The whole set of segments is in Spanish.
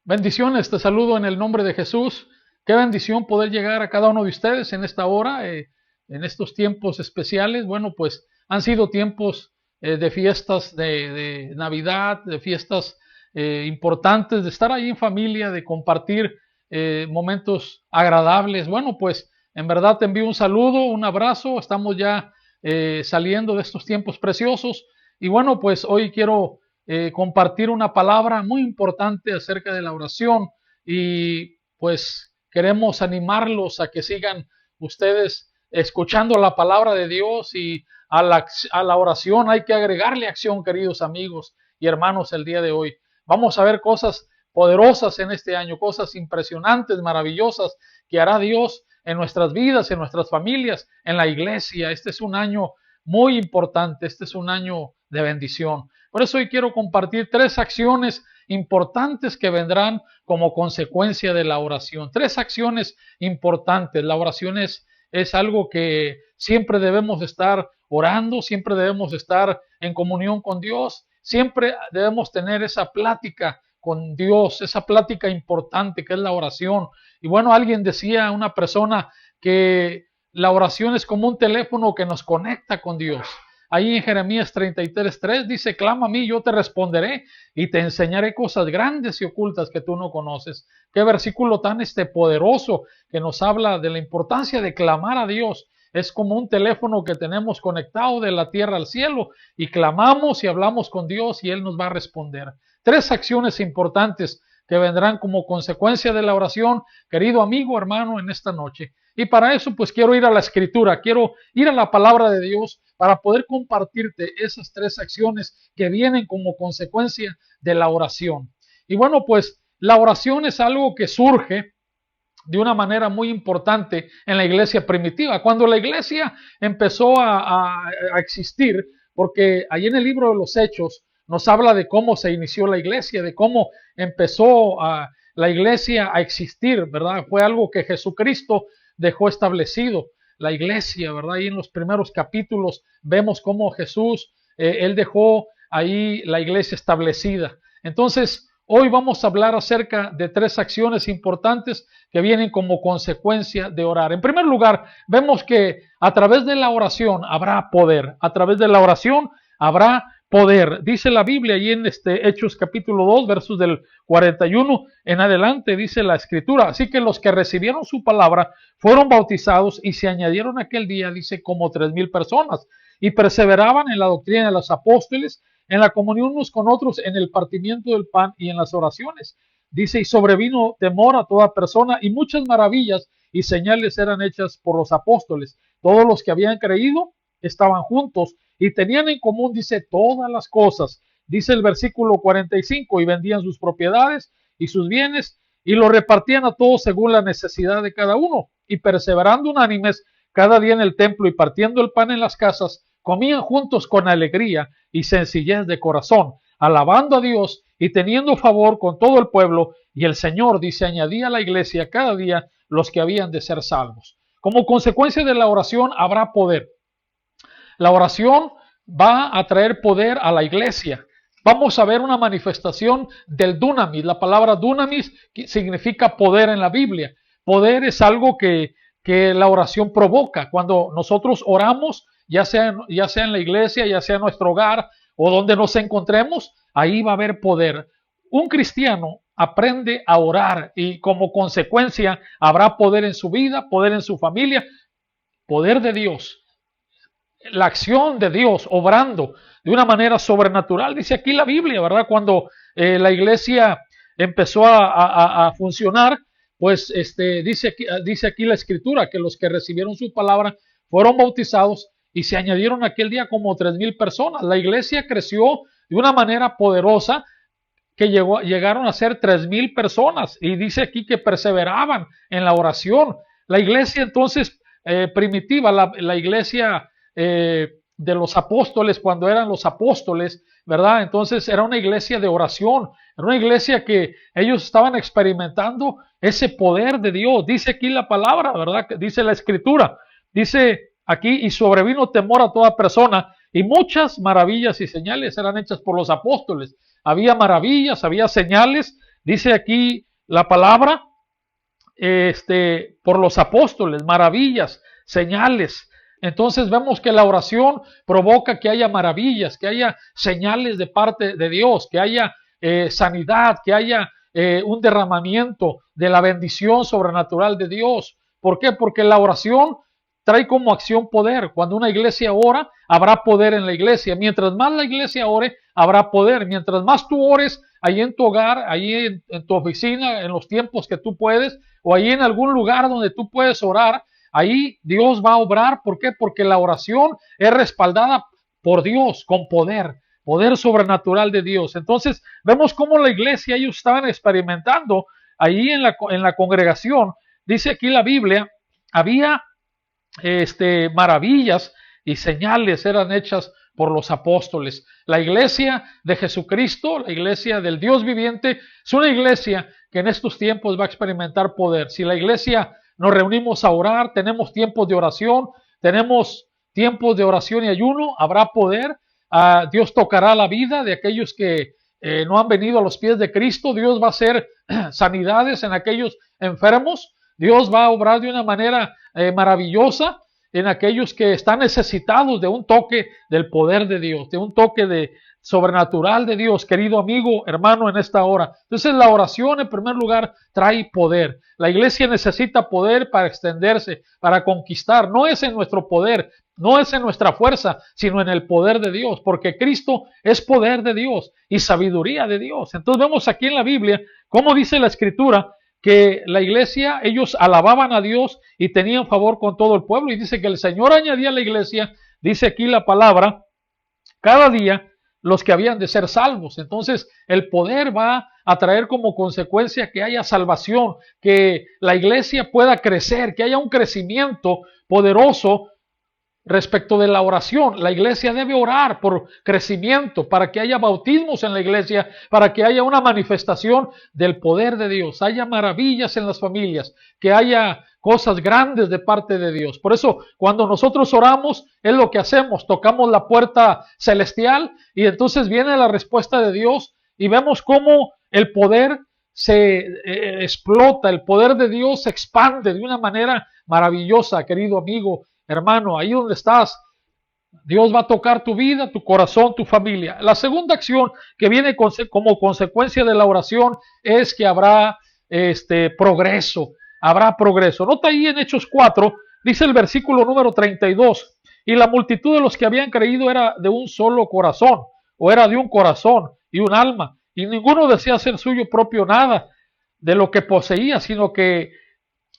Bendiciones, te saludo en el nombre de Jesús. Qué bendición poder llegar a cada uno de ustedes en esta hora, en estos tiempos especiales. Bueno, pues han sido tiempos de fiestas de Navidad, de fiestas importantes, de estar ahí en familia, de compartir momentos agradables. Bueno, pues en verdad te envío un saludo, un abrazo. Estamos ya saliendo de estos tiempos preciosos. Y bueno, pues hoy quiero compartir una palabra muy importante acerca de la oración y pues queremos animarlos a que sigan ustedes escuchando la palabra de Dios y a la oración hay que agregarle acción, queridos amigos y hermanos, el día de hoy. Vamos a ver cosas poderosas en este año, cosas impresionantes, maravillosas que hará Dios en nuestras vidas, en nuestras familias, en la iglesia. Este es un año muy importante, este es un año de bendición. Por eso hoy quiero compartir 3 acciones importantes que vendrán como consecuencia de la oración. 3 acciones importantes. La oración es algo que siempre debemos estar orando, siempre debemos estar en comunión con Dios, siempre debemos tener esa plática con Dios, esa plática importante que es la oración. Y bueno, alguien decía, una persona, que la oración es como un teléfono que nos conecta con Dios. Ahí en Jeremías 33:3 dice, clama a mí, yo te responderé y te enseñaré cosas grandes y ocultas que tú no conoces. Qué versículo tan poderoso que nos habla de la importancia de clamar a Dios. Es como un teléfono que tenemos conectado de la tierra al cielo y clamamos y hablamos con Dios y Él nos va a responder. 3 acciones importantes que vendrán como consecuencia de la oración, querido amigo, hermano, en esta noche. Y para eso pues quiero ir a la Escritura, quiero ir a la palabra de Dios para poder compartirte esas 3 acciones que vienen como consecuencia de la oración. Y bueno, pues la oración es algo que surge de una manera muy importante en la iglesia primitiva. Cuando la iglesia empezó a existir, porque ahí en el libro de los Hechos nos habla de cómo se inició la iglesia, de cómo empezó la iglesia a existir, ¿verdad? Fue algo que Jesucristo dejó establecido, la iglesia, ¿verdad? Y en los primeros capítulos vemos cómo Jesús, Él dejó ahí la iglesia establecida. Entonces, hoy vamos a hablar acerca de 3 acciones importantes que vienen como consecuencia de orar. En primer lugar, vemos que a través de la oración habrá poder. A través de la oración habrá poder. Dice la Biblia allí en Hechos capítulo 2, versos del 41 en adelante, dice la Escritura. Así que los que recibieron su palabra fueron bautizados y se añadieron aquel día, dice, como 3,000 personas. Y perseveraban en la doctrina de los apóstoles, en la comunión unos con otros, en el partimiento del pan y en las oraciones. Dice, y sobrevino temor a toda persona, y muchas maravillas y señales eran hechas por los apóstoles. Todos los que habían creído estaban juntos y tenían en común, dice, todas las cosas. Dice el versículo 45, y vendían sus propiedades y sus bienes, y lo repartían a todos según la necesidad de cada uno, y perseverando unánimes cada día en el templo y partiendo el pan en las casas, comían juntos con alegría y sencillez de corazón, alabando a Dios y teniendo favor con todo el pueblo, y el Señor, dice, añadía a la iglesia cada día los que habían de ser salvos. Como consecuencia de la oración habrá poder. La oración va a traer poder a la iglesia. Vamos a ver una manifestación del dunamis. La palabra dunamis significa poder en la Biblia. Poder es algo que la oración provoca. Cuando nosotros oramos, ya sea en la iglesia, ya sea en nuestro hogar o donde nos encontremos, ahí va a haber poder. Un cristiano aprende a orar y como consecuencia habrá poder en su vida, poder en su familia, poder de Dios. La acción de Dios obrando de una manera sobrenatural, dice aquí la Biblia, ¿verdad? Cuando la iglesia empezó a funcionar, pues dice aquí la Escritura que los que recibieron su palabra fueron bautizados y se añadieron aquel día como 3,000 personas. La iglesia creció de una manera poderosa que llegaron a ser 3,000 personas y dice aquí que perseveraban en la oración. La iglesia entonces primitiva, la iglesia de los apóstoles, cuando eran los apóstoles, ¿verdad? Entonces era una iglesia de oración, era una iglesia que ellos estaban experimentando ese poder de Dios. Dice aquí la palabra, ¿verdad? Dice la Escritura, dice aquí, y sobrevino temor a toda persona, y muchas maravillas y señales eran hechas por los apóstoles. Había maravillas, había señales, Dice aquí la palabra, por los apóstoles, maravillas, señales. Entonces vemos que la oración provoca que haya maravillas, que haya señales de parte de Dios, que haya sanidad, que haya un derramamiento de la bendición sobrenatural de Dios. ¿Por qué? Porque la oración trae como acción poder. Cuando una iglesia ora, habrá poder en la iglesia. Mientras más la iglesia ore, habrá poder. Mientras más tú ores ahí en tu hogar, ahí en tu oficina, en los tiempos que tú puedes, o ahí en algún lugar donde tú puedes orar, ahí Dios va a obrar. ¿Por qué? Porque la oración es respaldada por Dios con poder, poder sobrenatural de Dios. Entonces vemos cómo la iglesia, ellos estaban experimentando ahí en la congregación. Dice aquí la Biblia, había maravillas y señales eran hechas por los apóstoles. La iglesia de Jesucristo, la iglesia del Dios viviente, es una iglesia que en estos tiempos va a experimentar poder. Si la iglesia nos reunimos a orar, tenemos tiempos de oración, tenemos tiempos de oración y ayuno, habrá poder. Dios tocará la vida de aquellos que no han venido a los pies de Cristo. Dios va a hacer sanidades en aquellos enfermos. Dios va a obrar de una manera maravillosa en aquellos que están necesitados de un toque del poder de Dios, de un toque de sobrenatural de Dios, querido amigo, hermano, en esta hora. Entonces la oración en primer lugar trae poder. La iglesia necesita poder para extenderse, para conquistar. No es en nuestro poder, no es en nuestra fuerza, sino en el poder de Dios, porque Cristo es poder de Dios y sabiduría de Dios. Entonces vemos aquí en la Biblia cómo dice la Escritura que la iglesia, ellos alababan a Dios y tenían favor con todo el pueblo. Y dice que el Señor añadía a la iglesia, dice aquí la palabra, cada día los que habían de ser salvos. Entonces el poder va a traer como consecuencia que haya salvación, que la iglesia pueda crecer, que haya un crecimiento poderoso. Respecto de la oración, la iglesia debe orar por crecimiento, para que haya bautismos en la iglesia, para que haya una manifestación del poder de Dios, haya maravillas en las familias, que haya cosas grandes de parte de Dios. Por eso, cuando nosotros oramos, es lo que hacemos, tocamos la puerta celestial y entonces viene la respuesta de Dios y vemos cómo el poder se explota, el poder de Dios se expande de una manera maravillosa, querido amigo, hermano, ahí donde estás, Dios va a tocar tu vida, tu corazón, tu familia. La segunda acción que viene como consecuencia de la oración es que habrá progreso, habrá progreso. Nota ahí en Hechos 4, dice el versículo número 32, y la multitud de los que habían creído era de un solo corazón, o era de un corazón y un alma, y ninguno desea hacer suyo propio nada de lo que poseía, sino que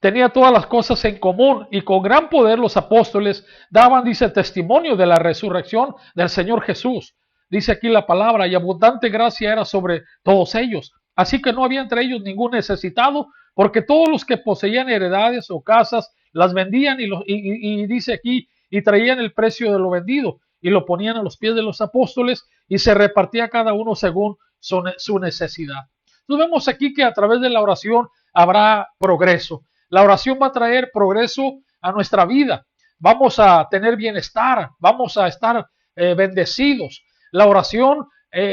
tenía todas las cosas en común y con gran poder los apóstoles daban, dice, testimonio de la resurrección del Señor Jesús. Dice aquí la palabra, y abundante gracia era sobre todos ellos. Así que no había entre ellos ningún necesitado, porque todos los que poseían heredades o casas las vendían y dice aquí, y traían el precio de lo vendido y lo ponían a los pies de los apóstoles y se repartía cada uno según su necesidad. Entonces vemos aquí que a través de la oración habrá progreso. La oración va a traer progreso a nuestra vida. Vamos a tener bienestar, vamos a estar bendecidos. La oración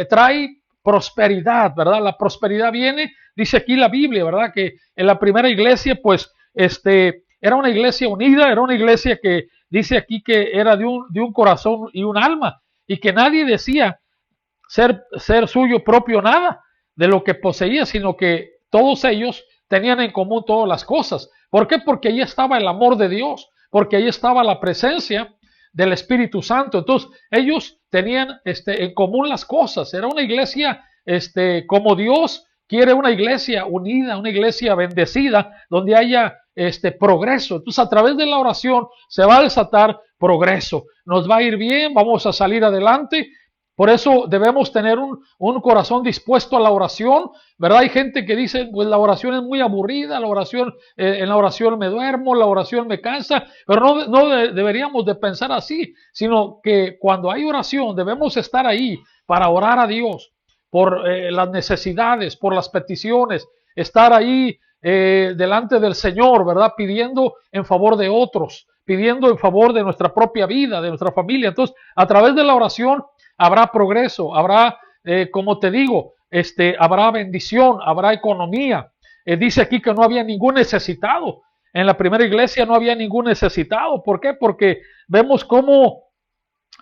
trae prosperidad, ¿verdad? La prosperidad viene, dice aquí la Biblia, ¿verdad? Que en la primera iglesia, pues, era una iglesia unida, era una iglesia que dice aquí que era de un corazón y un alma, y que nadie decía ser suyo propio nada de lo que poseía, sino que todos ellos tenían en común todas las cosas. ¿Por qué? Porque ahí estaba el amor de Dios, porque ahí estaba la presencia del Espíritu Santo. Entonces, ellos tenían en común las cosas. Era una iglesia como Dios quiere, una iglesia unida, una iglesia bendecida, donde haya progreso. Entonces, a través de la oración se va a desatar progreso. Nos va a ir bien, vamos a salir adelante. Por eso debemos tener un corazón dispuesto a la oración, ¿verdad? Hay gente que dice, pues la oración es muy aburrida, la oración, en la oración me duermo, la oración me cansa, pero no deberíamos de pensar así, sino que cuando hay oración debemos estar ahí para orar a Dios por las necesidades, por las peticiones, estar ahí delante del Señor, ¿verdad? Pidiendo en favor de otros, pidiendo en favor de nuestra propia vida, de nuestra familia. Entonces, a través de la oración habrá progreso, habrá, como te digo, habrá bendición, habrá economía. Dice aquí que no había ningún necesitado. En la primera iglesia no había ningún necesitado. ¿Por qué? Porque vemos cómo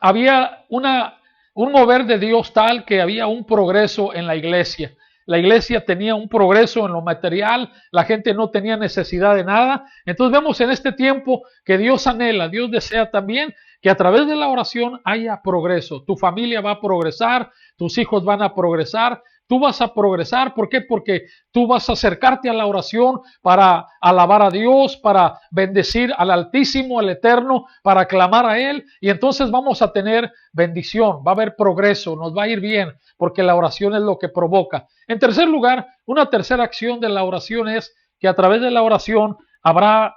había un mover de Dios tal que había un progreso en la iglesia. La iglesia tenía un progreso en lo material, la gente no tenía necesidad de nada. Entonces vemos en este tiempo que Dios anhela, Dios desea también que a través de la oración haya progreso. Tu familia va a progresar, tus hijos van a progresar, tú vas a progresar. ¿Por qué? Porque tú vas a acercarte a la oración para alabar a Dios, para bendecir al Altísimo, al Eterno, para clamar a Él. Y entonces vamos a tener bendición, va a haber progreso, nos va a ir bien, porque la oración es lo que provoca. En tercer lugar, una tercera acción de la oración es que a través de la oración habrá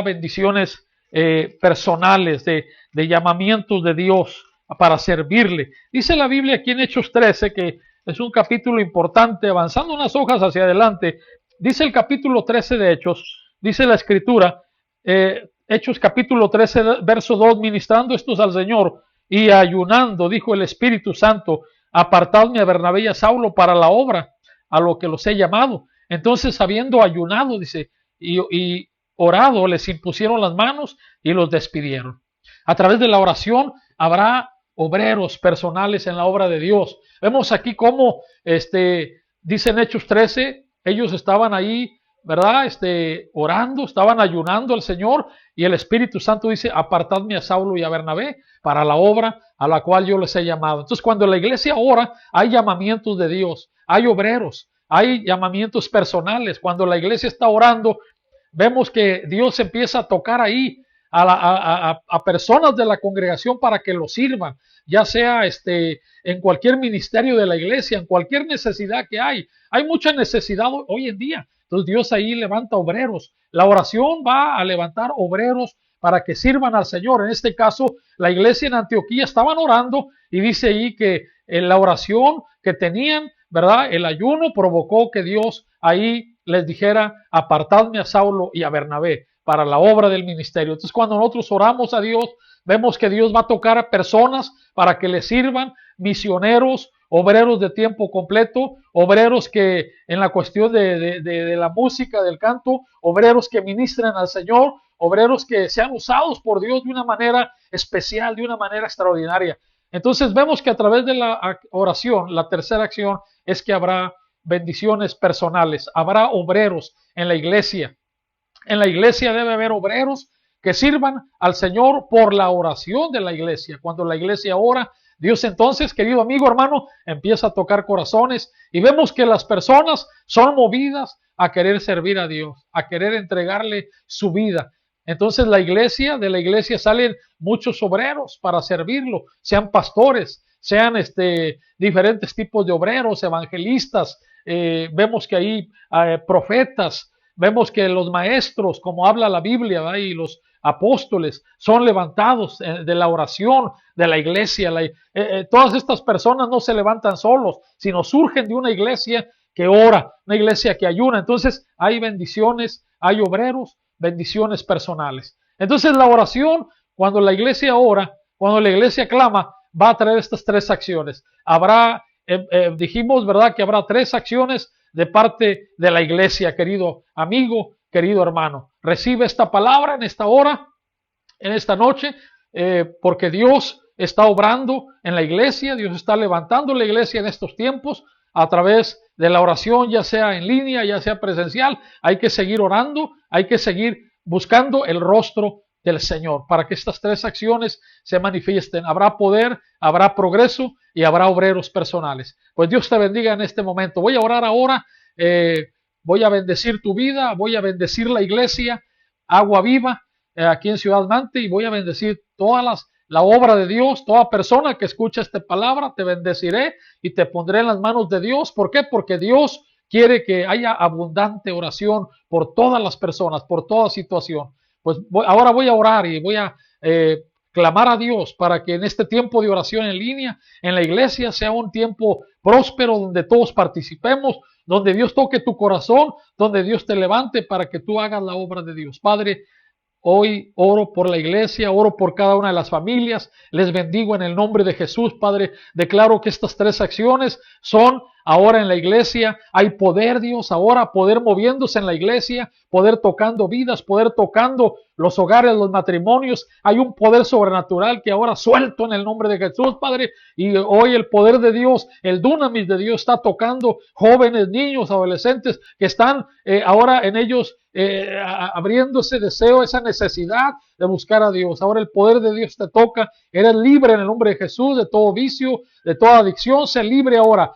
bendiciones personales, de llamamientos de Dios para servirle. Dice la Biblia aquí en Hechos 13, que es un capítulo importante, avanzando unas hojas hacia adelante. Dice el capítulo 13 de Hechos, dice la Escritura, Hechos capítulo 13, verso 2, ministrando estos al Señor y ayunando, dijo el Espíritu Santo, apartadme a Bernabé y a Saulo para la obra, a lo que los he llamado. Entonces, habiendo ayunado, dice, y orado, les impusieron las manos y los despidieron. A través de la oración habrá obreros personales en la obra de Dios. Vemos aquí cómo, dice en Hechos 13, ellos estaban ahí, ¿verdad? Orando, estaban ayunando al Señor, y el Espíritu Santo dice, apartadme a Saulo y a Bernabé para la obra a la cual yo les he llamado. Entonces, cuando la iglesia ora, hay llamamientos de Dios, hay obreros, hay llamamientos personales. Cuando la iglesia está orando, vemos que Dios empieza a tocar ahí a personas de la congregación para que lo sirvan, ya sea en cualquier ministerio de la iglesia, en cualquier necesidad que hay. Hay mucha necesidad hoy en día. Entonces Dios ahí levanta obreros. La oración va a levantar obreros para que sirvan al Señor. En este caso, la iglesia en Antioquía estaban orando, y dice ahí que en la oración que tenían, ¿verdad? El ayuno provocó que Dios ahí les dijera, apartadme a Saulo y a Bernabé para la obra del ministerio. Entonces, cuando nosotros oramos a Dios, vemos que Dios va a tocar a personas para que le sirvan, misioneros, obreros de tiempo completo, obreros que en la cuestión de la música, del canto, obreros que ministren al Señor, obreros que sean usados por Dios de una manera especial, de una manera extraordinaria. Entonces vemos que a través de la oración, la tercera acción es que habrá bendiciones personales, habrá obreros en la iglesia. En la iglesia debe haber obreros que sirvan al Señor por la oración de la iglesia. Cuando la iglesia ora, Dios entonces, querido amigo, hermano, empieza a tocar corazones, y vemos que las personas son movidas a querer servir a Dios, a querer entregarle su vida. Entonces de la iglesia salen muchos obreros para servirlo, sean pastores, sean diferentes tipos de obreros, evangelistas, vemos que hay profetas, vemos que los maestros, como habla la Biblia, ¿verdad? Y los apóstoles son levantados de la oración de la iglesia. Todas estas personas no se levantan solos, sino surgen de una iglesia que ora, una iglesia que ayuna. Entonces hay bendiciones, hay obreros, bendiciones personales. Entonces la oración, cuando la iglesia ora, cuando la iglesia clama, va a traer estas tres acciones. Habrá, dijimos, ¿verdad?, que habrá tres acciones de parte de la iglesia, querido amigo, querido hermano. Recibe esta palabra en esta hora, en esta noche, porque Dios está obrando en la iglesia, Dios está levantando la iglesia en estos tiempos a través de la oración, ya sea en línea, ya sea presencial. Hay que seguir orando, hay que seguir buscando el rostro del Señor para que estas tres acciones se manifiesten. Habrá poder, habrá progreso y habrá obreros personales. Pues Dios te bendiga en este momento. Voy a orar ahora, voy a bendecir tu vida, voy a bendecir la iglesia, Agua Viva, aquí en Ciudad Mante, y voy a bendecir la obra de Dios. Toda persona que escucha esta palabra, te bendeciré y te pondré en las manos de Dios. ¿Por qué? Porque Dios quiere que haya abundante oración por todas las personas, por toda situación. Pues ahora voy a orar y voy a clamar a Dios para que en este tiempo de oración en línea, en la iglesia, sea un tiempo próspero donde todos participemos, donde Dios toque tu corazón, donde Dios te levante para que tú hagas la obra de Dios. Padre, hoy oro por la iglesia, oro por cada una de las familias, les bendigo en el nombre de Jesús. Padre, declaro que estas tres acciones son ahora en la iglesia. Hay poder, Dios, ahora poder moviéndose en la iglesia, poder tocando vidas, poder tocando los hogares, los matrimonios. Hay un poder sobrenatural que ahora suelto en el nombre de Jesús, Padre. Y hoy el poder de Dios, el dunamis de Dios está tocando jóvenes, niños, adolescentes que están ahora en ellos abriendo ese deseo, esa necesidad de buscar a Dios. Ahora el poder de Dios te toca. Eres libre en el nombre de Jesús de todo vicio, de toda adicción. Sé libre ahora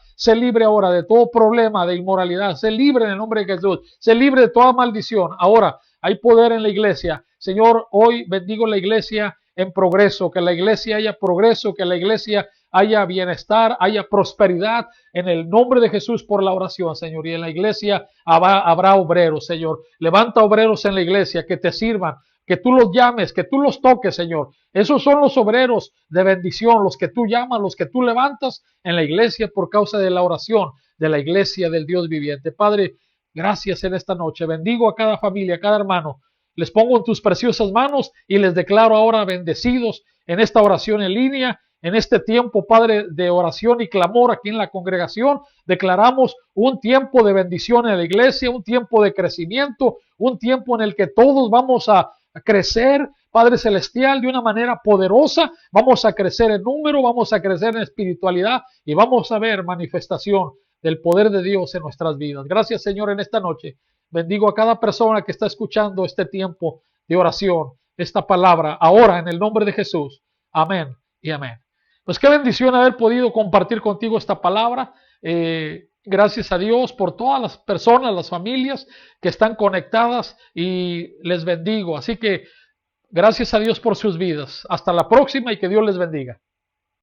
de todo problema de inmoralidad. Sé libre en el nombre de Jesús. Sé libre de toda maldición. Ahora hay poder en la iglesia. Señor, hoy bendigo la iglesia en progreso, que la iglesia haya progreso, que la iglesia haya bienestar, haya prosperidad en el nombre de Jesús por la oración, Señor. Y en la iglesia habrá obreros, Señor. Levanta obreros en la iglesia que te sirvan, que tú los llames, que tú los toques, Señor. Esos son los obreros de bendición, los que tú llamas, los que tú levantas en la iglesia por causa de la oración de la iglesia del Dios viviente. Padre, gracias en esta noche. Bendigo a cada familia, a cada hermano. Les pongo en tus preciosas manos y les declaro ahora bendecidos en esta oración en línea. En este tiempo, Padre, de oración y clamor aquí en la congregación, declaramos un tiempo de bendición en la iglesia, un tiempo de crecimiento, un tiempo en el que todos vamos a crecer, Padre Celestial, de una manera poderosa. Vamos a crecer en número, vamos a crecer en espiritualidad y vamos a ver manifestación del poder de Dios en nuestras vidas. Gracias, Señor, en esta noche. Bendigo a cada persona que está escuchando este tiempo de oración, esta palabra, ahora en el nombre de Jesús. Amén y amén. Pues qué bendición haber podido compartir contigo esta palabra. Gracias a Dios por todas las personas, las familias que están conectadas y les bendigo. Así que gracias a Dios por sus vidas. Hasta la próxima y que Dios les bendiga.